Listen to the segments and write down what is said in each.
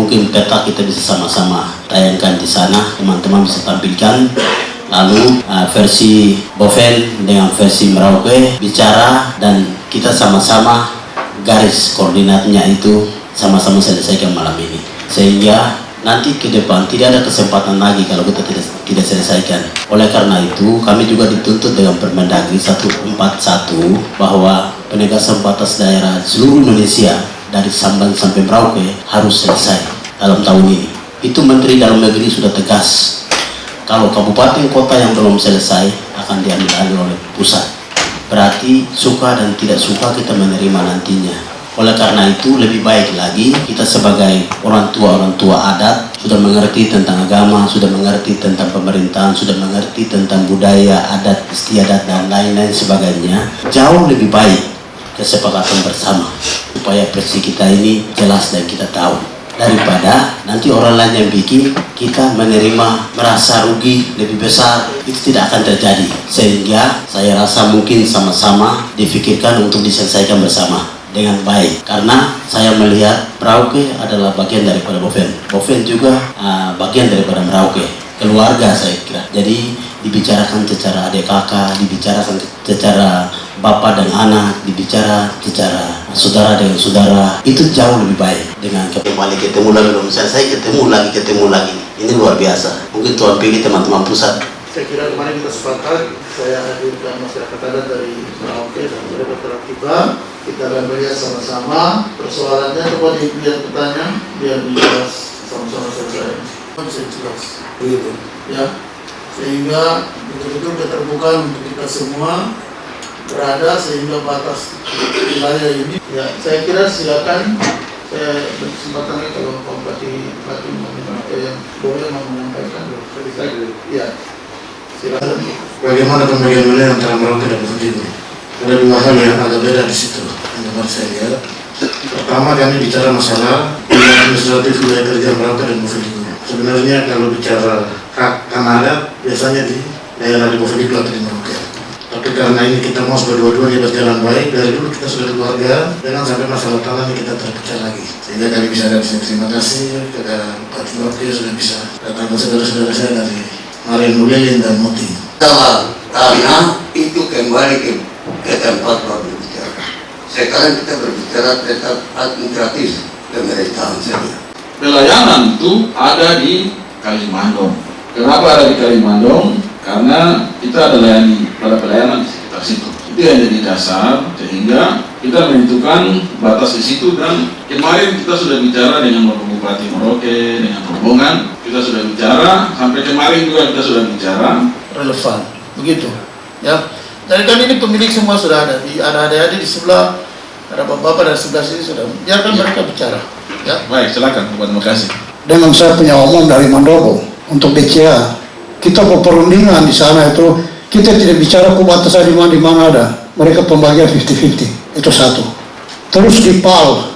Mungkin peta kita bisa sama-sama tayangkan di sana, teman-teman bisa tampilkan. Lalu versi Boven dengan versi Merauke bicara dan kita sama-sama garis koordinatnya itu sama-sama selesaikan malam ini. Sehingga nanti ke depan tidak ada kesempatan lagi kalau kita tidak selesaikan. Oleh karena itu kami juga dituntut dengan Permendagri 141 bahwa penegasan batas daerah seluruh Indonesia dari Samban sampai Merauke harus selesai dalam tahun ini. Itu Menteri Dalam Negeri sudah tegas. Kalau kabupaten kota yang belum selesai akan diambil alih oleh pusat. Berarti suka dan tidak suka kita menerima nantinya. Oleh karena itu lebih baik lagi kita sebagai orang tua adat sudah mengerti tentang agama, sudah mengerti tentang pemerintahan, sudah mengerti tentang budaya, adat, istiadat dan lain-lain sebagainya. Jauh lebih baik kesepakatan bersama supaya versi kita ini jelas dan kita tahu, daripada nanti orang lain yang bikin kita menerima merasa rugi lebih besar. Itu tidak akan terjadi. Sehingga saya rasa mungkin sama-sama difikirkan untuk diselesaikan bersama dengan baik, karena saya melihat Merauke adalah bagian daripada Boven. Boven juga bagian daripada Merauke, keluarga saya kira. Jadi dibicarakan secara adik kakak, dibicarakan secara bapak dan anak, dibicara secara saudara dengan saudara, itu jauh lebih baik dengan kembali ketemu lagi. Saya ketemu lagi, ini luar biasa. Mungkin Tuan pilih teman-teman pusat. Saya kira kemarin kita sepakat, saya hadirkan masyarakat adat dari Merauke dan mereka telah tiba. Kita akan melihat sama-sama persoalannya, kepada ibu yang bertanya biar dibahas sama-sama selesai. Bisa jelas, begitu ya. Sehingga betul-betul keterbukaan untuk kita semua berada, sehingga batas wilayah ini ya, saya kira silakan. Saya berkesempatan lagi kalau Pak Bupati yang boleh menyampaikan ya, silakan. Bagaimana pembagian wilayah antara Merauke dan Boven? Ada dua hal yang agak beda di situ yang dapat saya lihat. Pertama, kami bicara masalah administratif wilayah kerja Merauke dan Boven. Sebenarnya kalau bicara hak tanah adat biasanya di daerah di Boven atau di Merauke. Tapi karena ini kita mau berdua-duanya berjalan baik, dari dulu kita sudah keluarga, jangan sampai masalah tanah ini kita terpecah lagi. Sehingga kami bisa ada terima kasih kepada Bupati Merauke sudah bisa datang ke saudara-saudara saya dari Marian Mulelin dan Moti. Kalau tanah itu kembali ke tempat berbicara. Sekarang kita berbicara tentang administratif pemerintahan saja. Pelayanan itu ada di Kalimandong. Kenapa ada di Kalimandong? Karena kita ada pada pelayanan di sekitar situ. Itu yang jadi dasar sehingga kita menentukan batas di situ. Dan kemarin kita sudah bicara dengan Bapak Bupati Merauke, dengan rombongan kita sudah bicara, sampai kemarin juga kita sudah bicara. Relevan, begitu ya. Dan kan ini pemilik semua sudah ada, ada adik-adik di sebelah, ada bapak-bapak dari sebelah sini sudah. Biarkan mereka bicara. Ya. Baik, silakan. Terima kasih. Dengan saya punya omong dari Mandobo untuk BCA, kita perundingan di sana itu kita tidak bicara batasan di mana ada. Mereka pembagian 50-50, itu satu. Terus di PAL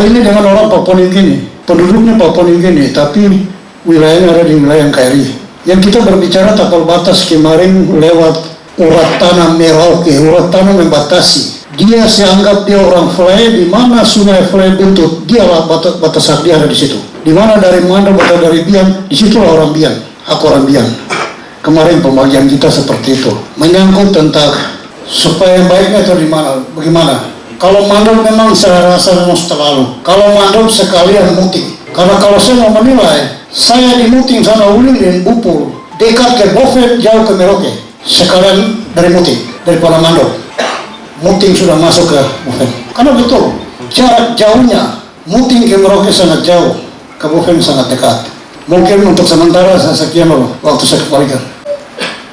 ini dengan orang Papua Nugini, penduduknya Papua Nugini, tapi wilayahnya ada di wilayah KRI. Yang kita berbicara tapal batas kemarin lewat urat tanah Merauke, urat tanah membatasi. Dia seanggap dia orang Flay, di mana sungai Flay bentuk, dialah batas hak dia ada di situ. Di mana dari mana batas dari Bian, di situlah orang Bian, aku orang Bian. Kemarin pembagian kita seperti itu, menyangkut tentang supaya baiknya itu di mana, bagaimana. Kalau mandor memang saya rasa memang terlalu. Kalau mandor sekalian muting, karena kalau saya mau menilai, saya di muting sana Ulin, Bupul, dekat ke Boven, jauh ke Merauke. Sekalian dari muting, dari para mandor. Muting sudah masuk ke Boven. Karena betul, jarak jauhnya, muting ke Merauke sangat jauh, ke Boven sangat dekat. Mungkin untuk sementara sekian waktu saya kembalikan.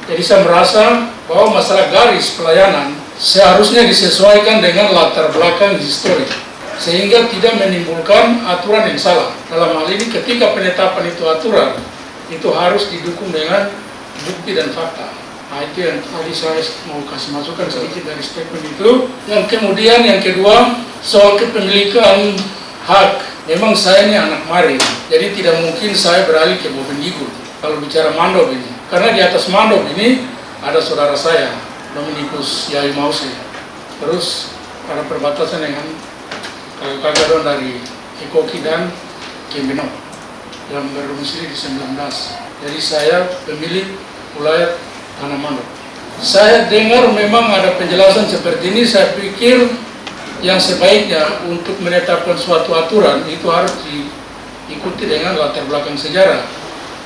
Jadi saya merasa bahwa masalah garis pelayanan seharusnya disesuaikan dengan latar belakang historik, sehingga tidak menimbulkan aturan yang salah. Dalam hal ini ketika penetapan itu aturan, itu harus didukung dengan bukti dan fakta. Nah, itu yang tadi saya mau kasih masukan sedikit dari statement itu. Yang kemudian yang kedua, soal kepemilikan hak. Memang saya ini anak Marin, jadi tidak mungkin saya beralih ke Boven Digur kalau bicara Mandop ini. Karena di atas Mandop ini ada saudara saya, Dominikus Yai Mause. Terus pada perbatasan dengan kakak-kakak dari Ikoki dan Kemeno yang berdomisili di 19. Jadi saya pemilik wilayah Tanah Mandop. Saya dengar memang ada penjelasan seperti ini, saya pikir yang sebaiknya untuk menetapkan suatu aturan itu harus diikuti dengan latar belakang sejarah.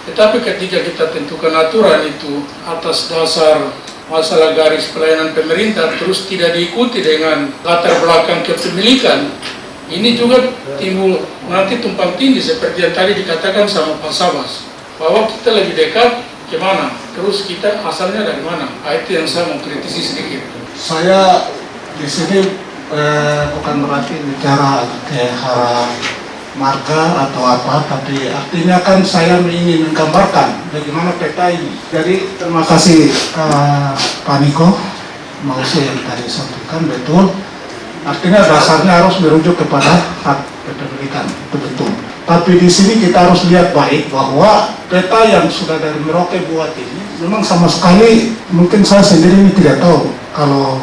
Tetapi ketika kita tentukan aturan itu atas dasar masalah garis pelayanan pemerintah terus tidak diikuti dengan latar belakang kepemilikan, ini juga timbul nanti tumpang tindih seperti yang tadi dikatakan sama Pak Sabas, bahwa kita lebih dekat kemana, terus kita asalnya dari mana. Itu yang saya mau kritisi sedikit. Saya di sini bukan berarti bicara ke arah marga atau apa, tapi artinya kan saya ingin menggambarkan bagaimana peta ini. Jadi terima kasih Pak Niko, mau saya yang tadi sampaikan betul. Artinya dasarnya harus merujuk kepada hak kepemilikan, itu betul. Tapi di sini kita harus lihat baik bahwa peta yang sudah dari Merauke buat ini memang sama sekali mungkin saya sendiri ini tidak tahu. Kalau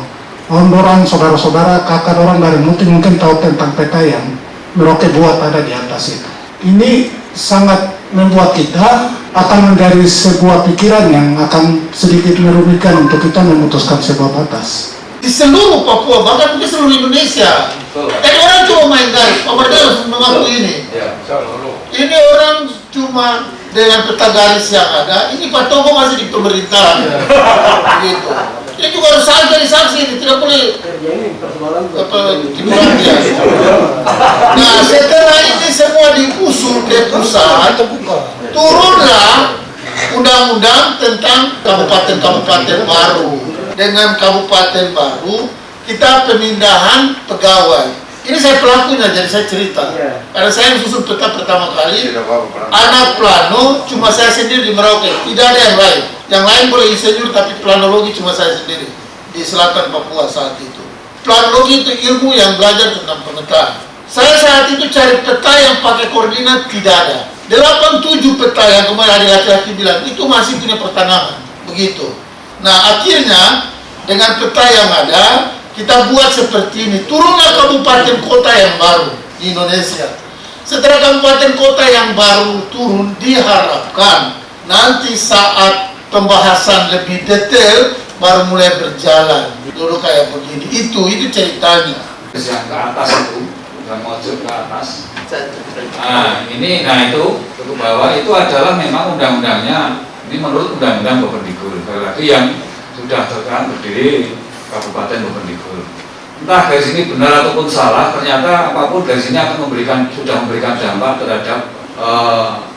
orang saudara-saudara, kakak orang dari mungkin tahu tentang peta yang Merauke buat ada di atas itu. Ini sangat membuat kita akan menggaris sebuah pikiran yang akan sedikit merugikan untuk kita memutuskan sebuah batas. Di seluruh Papua, bahkan di seluruh Indonesia. Jadi orang cuma main garis, Pak Mardel harus mengaku ini. Ini orang cuma dengan peta garis yang ada, ini Pak Togo masih di pemerintahan. Gitu. Ini juga harus jadi saksi, ini tidak boleh dibilang dia. Nah, setelah ini semua diusul ke pusat, turunlah undang-undang tentang kabupaten-kabupaten baru. Dengan kabupaten baru, kita pemindahan pegawai. Ini saya pelakunya, jadi saya cerita. Karena saya yang susun peta pertama kali, anak plano cuma saya sendiri di Merauke, tidak ada yang lain. Yang lain boleh insinyur, tapi planologi cuma saya sendiri di selatan Papua saat itu. Planologi itu ilmu yang belajar tentang pemetaan. Saya saat itu cari peta yang pakai koordinat tidak ada. 87 peta yang kemarin ada laki-laki bilang itu masih punya pertanaman, begitu. Nah akhirnya dengan peta yang ada kita buat seperti ini. Turunlah kabupaten kota yang baru di Indonesia. Setelah kabupaten kota yang baru turun, diharapkan nanti saat pembahasan lebih detail baru mulai berjalan. Dulu kayak begini. Itu ceritanya. Yang ke atas itu, yang mojok ke atas. Nah itu ke bawah itu adalah memang undang-undangnya. Ini menurut undang-undang Bovendigul. Lagi yang sudah terkenal berdiri Kabupaten Bovendigul. Entah dari sini benar ataupun salah, ternyata apapun dari sini akan sudah memberikan dampak terhadap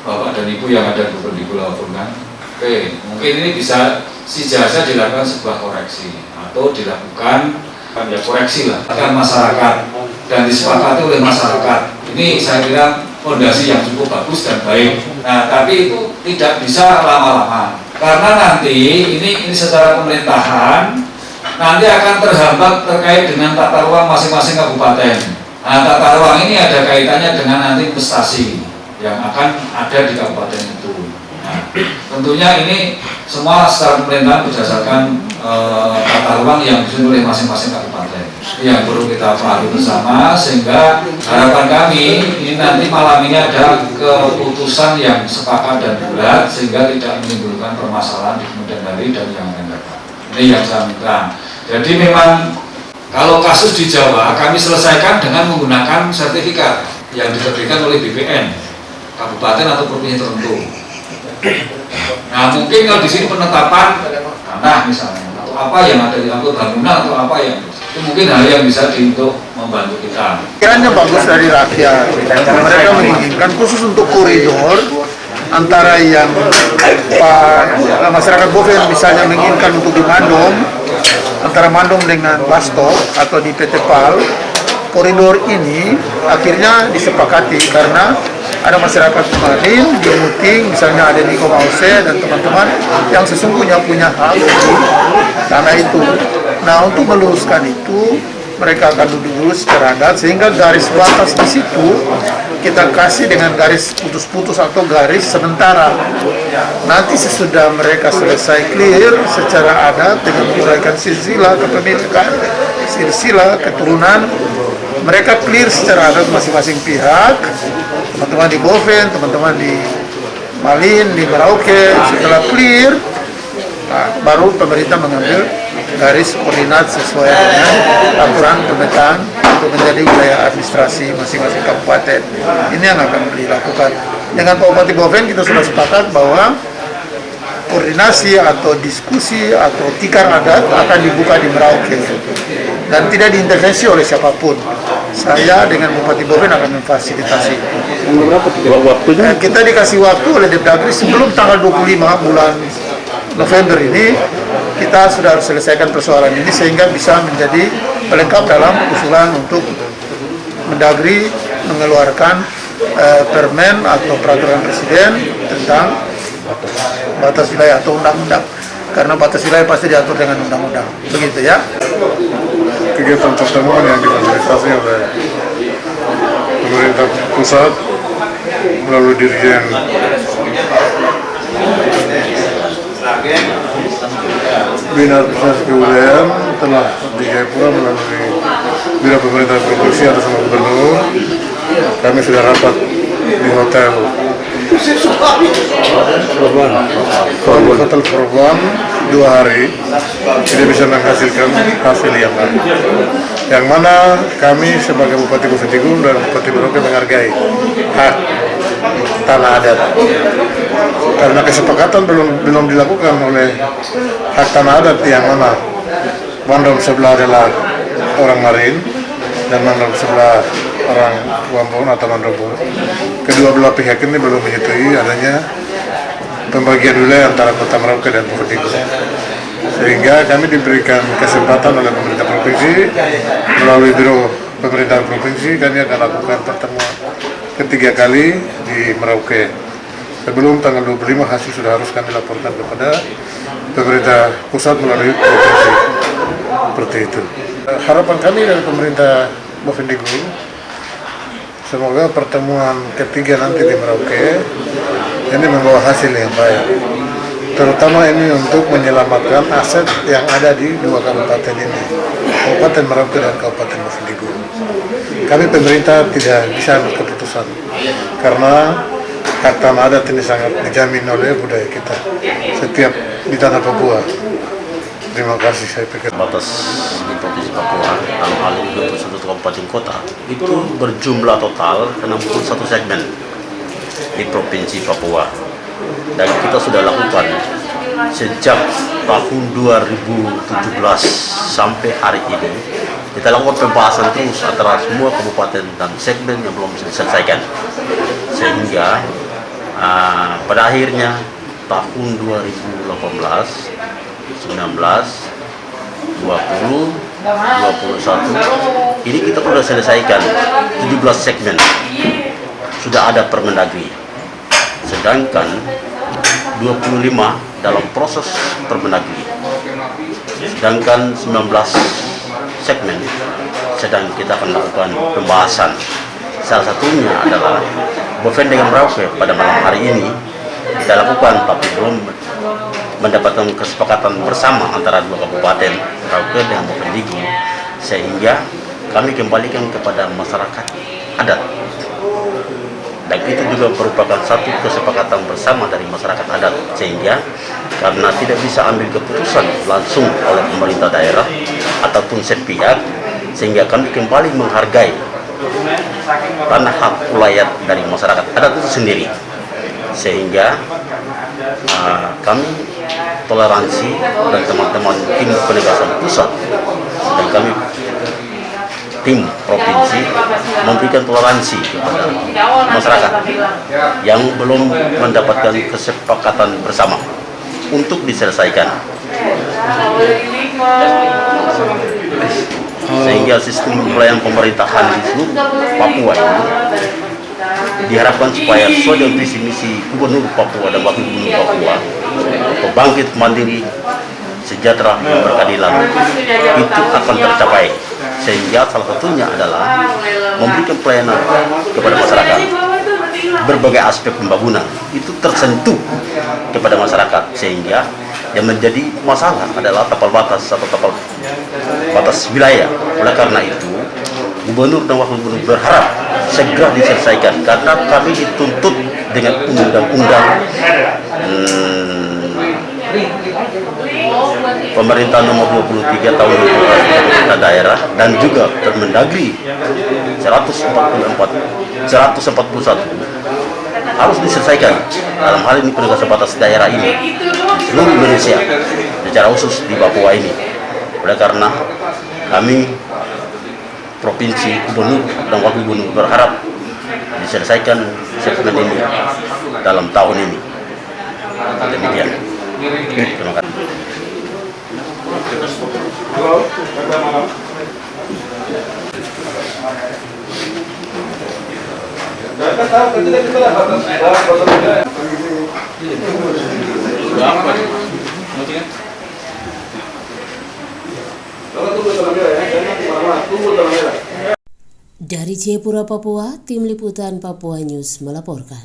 bapak dan ibu yang ada di Bovendigul apapun kan. Oke, mungkin ini bisa saja dilakukan sebuah koreksi atau dilakukan ya koreksi lah akan masyarakat dan disepakati oleh masyarakat. Ini saya kira fondasi yang cukup bagus dan baik. Nah, tapi itu tidak bisa lama-lama karena nanti ini secara pemerintahan nanti akan terhambat terkait dengan tata ruang masing-masing kabupaten. Nah, tata ruang ini ada kaitannya dengan nanti investasi yang akan ada di kabupaten itu. Nah, tentunya ini semua secara pemerintahan berdasarkan tata ruang yang disusun oleh masing-masing kabupaten. Yang perlu kita pahami bersama sehingga harapan kami ini nanti malam ini ada keputusan yang sepakat dan bulat sehingga tidak menimbulkan permasalahan di kemudian hari dan yang akan datang. Ini yang saya minta. Jadi memang kalau kasus di Jawa kami selesaikan dengan menggunakan sertifikat yang diterbitkan oleh BPN kabupaten atau provinsi tertentu. Nah mungkin kalau di sini penetapan tanah misalnya atau apa yang ada di dalam bangunan atau apa yang itu mungkin hal yang bisa untuk membantu kita. Kiranya bagus dari rakyat. Mereka menginginkan khusus untuk koridor antara yang masyarakat Boven misalnya menginginkan untuk di Mandom, antara Mandom dengan Basto atau di PT PAL, koridor ini akhirnya disepakati karena ada masyarakat kemarin di Muting, misalnya ada Niko Mause dan teman-teman yang sesungguhnya punya hak di tanah itu. Nah untuk meluruskan itu mereka akan duduk dulu secara adat sehingga garis batas di situ kita kasih dengan garis putus-putus atau garis sementara. Nanti sesudah mereka selesai clear secara adat dengan menggunakan silsilah kepemilikan, silsilah keturunan, mereka clear secara adat masing-masing pihak, teman-teman di Boven, teman-teman di Malin, di Merauke. Setelah clear, baru pemerintah mengambil garis koordinat sesuai dengan aturan pemetaan untuk menjadi wilayah administrasi masing-masing kabupaten. Ini yang akan dilakukan. Dengan Pak Bupati Boven kita sudah sepakat bahwa koordinasi atau diskusi atau tikar adat akan dibuka di Merauke dan tidak diintervensi oleh siapapun. Saya dengan Bupati Boven akan memfasilitasi. Waktunya? Kita dikasih waktu oleh Depdagri sebelum tanggal 25 bulan November ini kita sudah harus selesaikan persoalan ini sehingga bisa menjadi pelengkap dalam usulan untuk Mendagri mengeluarkan permen atau peraturan presiden tentang batas wilayah atau undang-undang, karena batas wilayah pasti diatur dengan undang-undang, begitu ya. Kegiatan pertemuan yang difasilitasi oleh pemerintah pusat melalui Dirjen Bina Administrasi Kebudayaan telah di Jayapura melalui Bina Pemerintah Provinsi atas nama Gubernur. Kami sudah rapat di Hotel Proban 2 hari, tidak bisa menghasilkan hasil yang baik. Yang mana kami sebagai Bupati Bovendigul dan Bupati Merauke menghargai hak tanah adat. Karena kesepakatan belum dilakukan oleh hak tanah adat yang mana mandom sebelah adalah orang Marin dan mandom sebelah orang Wambon atau Mandobo. Kedua belah pihak ini belum menyetujui adanya pembagian wilayah antara Kota Merauke dan Bovendigul. Sehingga kami diberikan kesempatan oleh pemerintah provinsi melalui Biro Pemerintahan Provinsi, kami akan lakukan pertemuan ketiga kali di Merauke. Sebelum tanggal 25 hasil sudah harus kami laporkan kepada pemerintah pusat melalui provinsi. Seperti itu. Harapan kami dari pemerintah Bovendigul, semoga pertemuan ketiga nanti di Merauke ini membawa hasil yang baik. Terutama ini untuk menyelamatkan aset yang ada di dua kabupaten ini, Kabupaten Merauke dan Kabupaten Bovendigul. Kami pemerintah tidak bisa ambil keputusan karena hak tanah adat ini sangat dijamin oleh budaya kita setiap di tanah Papua. Terima kasih, saya pikir. Batas di Provinsi Papua, dalam hal ini 21 kabupaten kota, itu berjumlah total 61 segmen di Provinsi Papua. Dan kita sudah lakukan sejak tahun 2017 sampai hari ini. Kita lakukan pembahasan terus antara semua kabupaten dan segmen yang belum diselesaikan. Sehingga pada akhirnya tahun 2018, 19, 20, 21 ini kita sudah selesaikan 17 segmen, sudah ada Permendagri, sedangkan 25 dalam proses Permendagri, sedangkan 19 segmen sedang kita akan lakukan pembahasan. Salah satunya adalah Boven dengan Merauke pada malam hari ini kita lakukan, tapi belum mendapatkan kesepakatan bersama antara dua kabupaten Merauke dan Bovendigul, sehingga kami kembalikan kepada masyarakat adat. Dan itu juga merupakan satu kesepakatan bersama dari masyarakat adat, sehingga karena tidak bisa ambil keputusan langsung oleh pemerintah daerah ataupun sepihak, sehingga kami kembali menghargai tanah hak ulayat dari masyarakat adat itu sendiri, sehingga kami toleransi dan teman-teman tim penegasan pusat dan kami tim provinsi memberikan toleransi kepada masyarakat yang belum mendapatkan kesepakatan bersama untuk diselesaikan, sehingga sistem pelayanan pemerintahan di seluruh Papua ini diharapkan supaya sesuai dengan visi misi Gubernur Papua dan Wakil Gubernur Papua, pembangkit mandiri, sejahtera dan berkeadilan itu akan tercapai, sehingga salah satunya adalah memberikan pelayanan kepada masyarakat. Berbagai aspek pembangunan itu tersentuh kepada masyarakat, sehingga yang menjadi masalah adalah tapal batas atau tapal batas wilayah. Oleh karena itu, Gubernur dan Wakil Gubernur berharap segera diselesaikan karena kami dituntut dengan undang-undang Pemerintah nomor 23 tahun 2014 pemerintah daerah dan juga Permendagri 141 harus diselesaikan dalam hal ini penugasan batas daerah ini di seluruh Indonesia, secara khusus di Papua ini. Oleh karena kami provinsi, gubernur dan wakil gubernur berharap diselesaikan segmen ini dalam tahun ini. Demikian. Terima kasih. Dari Jayapura, Papua, Tim Liputan Papua News melaporkan.